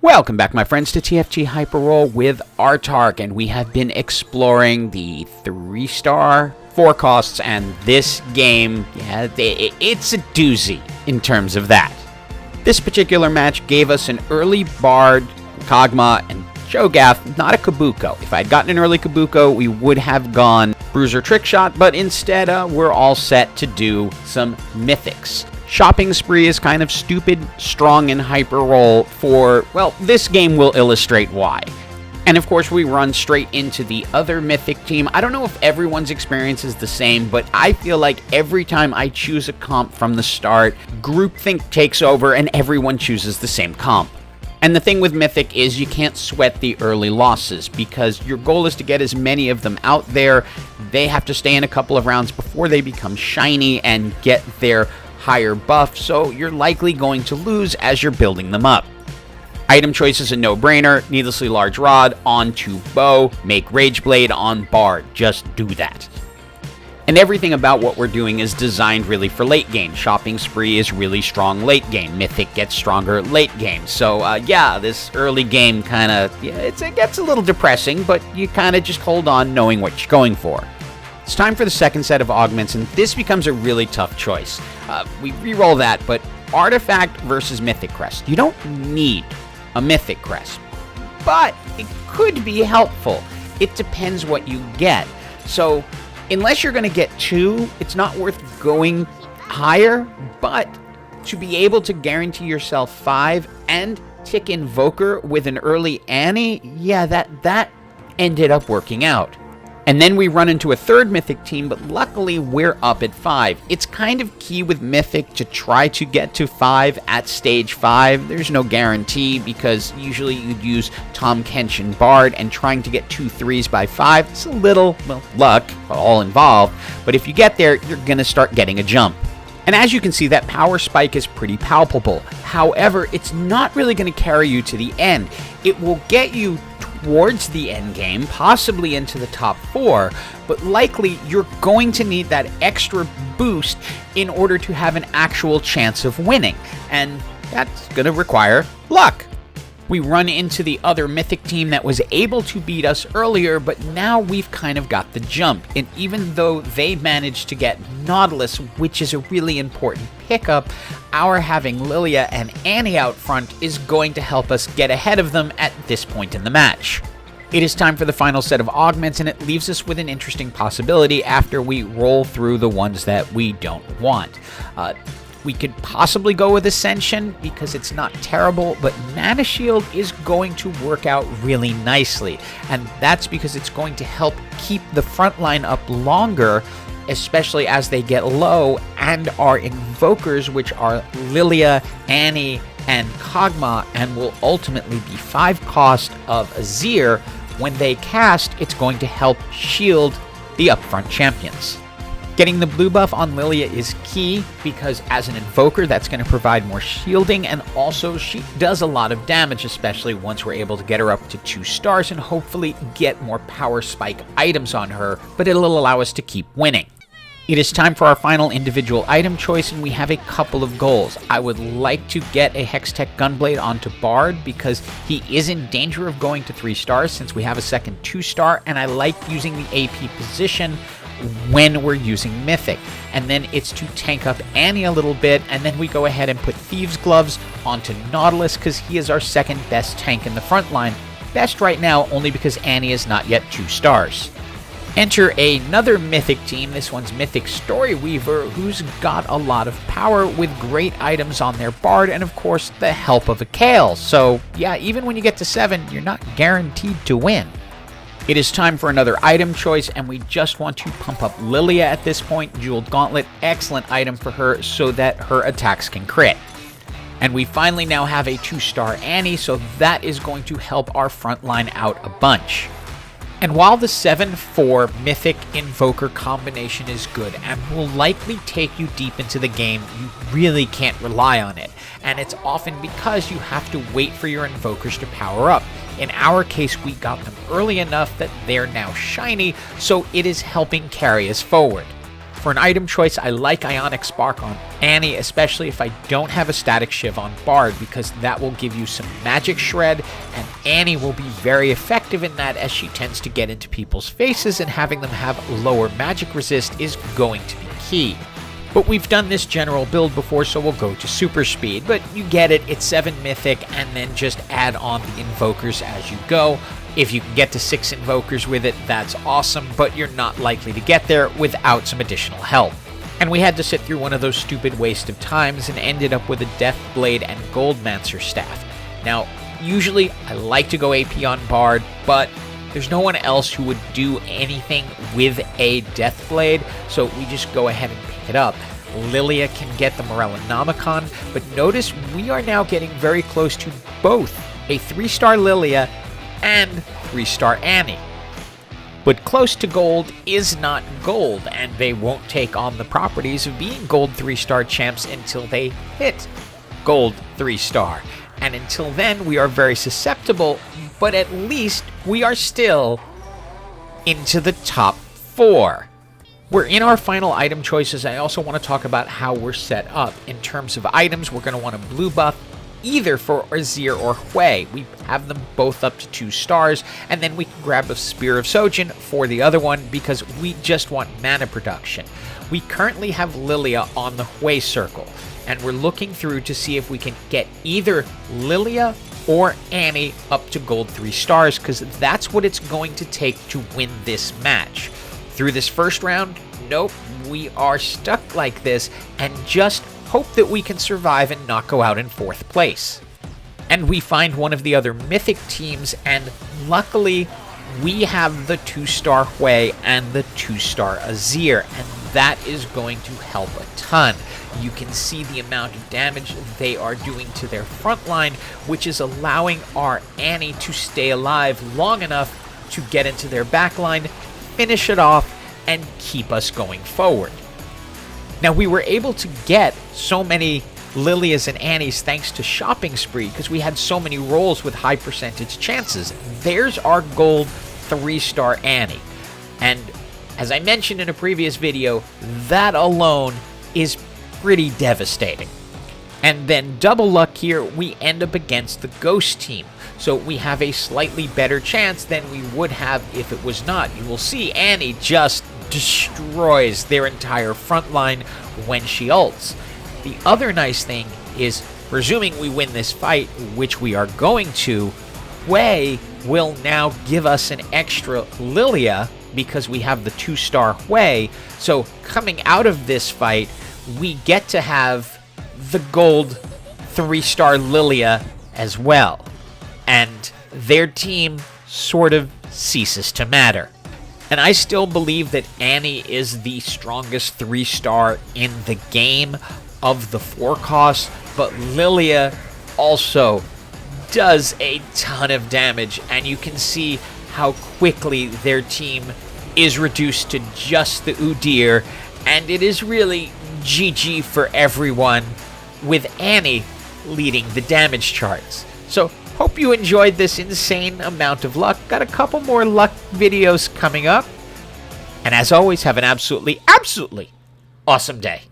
Welcome back, my friends, to TFT Hyper Roll with Autarch, and we have been exploring the 3-star 4 costs, and this game, it's a doozy in terms of that. This particular match gave us an early Bard, Kog'Maw, and Cho'Gath, not a Kabuko. If I'd gotten an early Kabuko, we would have gone Bruiser Trickshot, but instead we're all set to do some Mythics. Shopping Spree is kind of stupid, strong, and hyper roll for, well, this game will illustrate why. And of course, we run straight into the other Mythic team. I don't know if everyone's experience is the same, but I feel like every time I choose a comp from the start, groupthink takes over and everyone chooses the same comp. And the thing with Mythic is you can't sweat the early losses because your goal is to get as many of them out there. They have to stay in a couple of rounds before they become shiny and get their higher buff, so you're likely going to lose as you're building them up. Item choice is a no-brainer. Needlessly large rod onto bow, make Rageblade on Bard. Just do that. And everything about what we're doing is designed really for late game. Shopping Spree is really strong late game. Mythic gets stronger late game. So this early game kind of, it gets a little depressing, but you kind of just hold on knowing what you're going for. It's time for the second set of augments, and this becomes a really tough choice. We re-roll that, but Artifact versus Mythic Crest. You don't need a Mythic Crest, but it could be helpful. It depends what you get. So, unless you're going to get 2, it's not worth going higher, but to be able to guarantee yourself 5 and tick Invoker with an early Annie, that ended up working out. And then we run into a third Mythic team, but luckily we're up at 5. It's kind of key with Mythic to try to get to 5 at stage 5. There's no guarantee because usually you'd use Tahm Kench and Bard, and trying to get 2 3s by 5, it's a little, luck, all involved. But if you get there, you're going to start getting a jump. And as you can see, that power spike is pretty palpable. However, it's not really going to carry you to the end. It will get you towards the end game, possibly into the top 4, but likely you're going to need that extra boost in order to have an actual chance of winning, and that's going to require luck. We run into the other Mythic team that was able to beat us earlier, but now we've kind of got the jump, and even though they managed to get Nautilus, which is a really important pickup, our having Lilia and Annie out front is going to help us get ahead of them at this point in the match. It is time for the final set of augments, and it leaves us with an interesting possibility after we roll through the ones that we don't want. We could possibly go with Ascension because it's not terrible, but Mana Shield is going to work out really nicely, and that's because it's going to help keep the front line up longer, especially as they get low, and our invokers, which are Lilia, Annie, and Kog'Maw, and will ultimately be 5 cost of Azir. When they cast, it's going to help shield the upfront champions. Getting the blue buff on Lilia is key because as an invoker, that's going to provide more shielding, and also she does a lot of damage, especially once we're able to get her up to 2 stars and hopefully get more power spike items on her, but it'll allow us to keep winning. It is time for our final individual item choice, and we have a couple of goals. I would like to get a Hextech Gunblade onto Bard because he is in danger of going to 3 stars since we have a second 2-star, and I like using the AP position when we're using Mythic. And then it's to tank up Annie a little bit, and then we go ahead and put Thieves' Gloves onto Nautilus because he is our second best tank in the front line. Best right now only because Annie is not yet 2 stars. Enter another Mythic team. This one's Mythic Storyweaver, who's got a lot of power with great items on their Bard, and of course the help of a Kale. So yeah, even when you get to 7, you're not guaranteed to win. It is time for another item choice, and we just want to pump up Lilia at this point. Jeweled Gauntlet, excellent item for her so that her attacks can crit. And we finally now have a 2-star Annie, so that is going to help our front line out a bunch. And while the 7-4 Mythic Invoker combination is good and will likely take you deep into the game, you really can't rely on it. And it's often because you have to wait for your Invokers to power up. In our case, we got them early enough that they're now shiny, so it is helping carry us forward. For an item choice, I like Ionic Spark on Annie, especially if I don't have a Static Shiv on Bard, because that will give you some magic shred, and Annie will be very effective in that as she tends to get into people's faces, and having them have lower magic resist is going to be key. But we've done this general build before, so we'll go to super speed. But you get it, it's 7 mythic, and then just add on the invokers as you go. If you can get to 6 invokers with it, that's awesome, but you're not likely to get there without some additional help. And we had to sit through one of those stupid waste of times and ended up with a Deathblade and Goldmancer staff. Now, usually I like to go AP on Bard, but there's no one else who would do anything with a Deathblade, so we just go ahead and pick it up. Lilia can get the Morellonomicon, but notice we are now getting very close to both a 3-star Lilia and 3-star Annie. But close to gold is not gold, and they won't take on the properties of being gold 3-star champs until they hit gold 3-star. And until then, we are very susceptible, but at least we are still into the top 4. We're in our final item choices. I also want to talk about how we're set up. In terms of items, we're going to want a blue buff either for Azir or Hui. We have them both up to 2 stars, and then we can grab a Spear of Sojin for the other one because we just want mana production. We currently have Lilia on the Hui circle, and we're looking through to see if we can get either Lilia or Annie up to gold 3 stars, because that's what it's going to take to win this match. Through this first round, nope, we are stuck like this, and just hope that we can survive and not go out in 4th place. And we find one of the other mythic teams, and luckily we have the 2-star Hui and the 2-star Azir, and that is going to help a ton. You can see the amount of damage they are doing to their front line, which is allowing our Annie to stay alive long enough to get into their back line, finish it off, and keep us going forward. Now, we were able to get so many Lilias and Annies thanks to Shopping Spree, because we had so many rolls with high percentage chances. There's our gold 3-star Annie. And as I mentioned in a previous video, that alone is pretty devastating. And then double luck here, we end up against the Ghost team. So we have a slightly better chance than we would have if it was not. You will see Annie just destroys their entire front line when she ults. The other nice thing is, presuming we win this fight, which we are going to, Hui will now give us an extra Lilia because we have the 2-star Hui. So coming out of this fight, we get to have the gold 3-star Lilia as well. And their team sort of ceases to matter. And I still believe that Annie is the strongest 3-star in the game of the 4 costs, but Lilia also does a ton of damage, and you can see how quickly their team is reduced to just the Udyr, and it is really GG for everyone, with Annie leading the damage charts. So, hope you enjoyed this insane amount of luck. Got a couple more luck videos coming up. And as always, have an absolutely awesome day.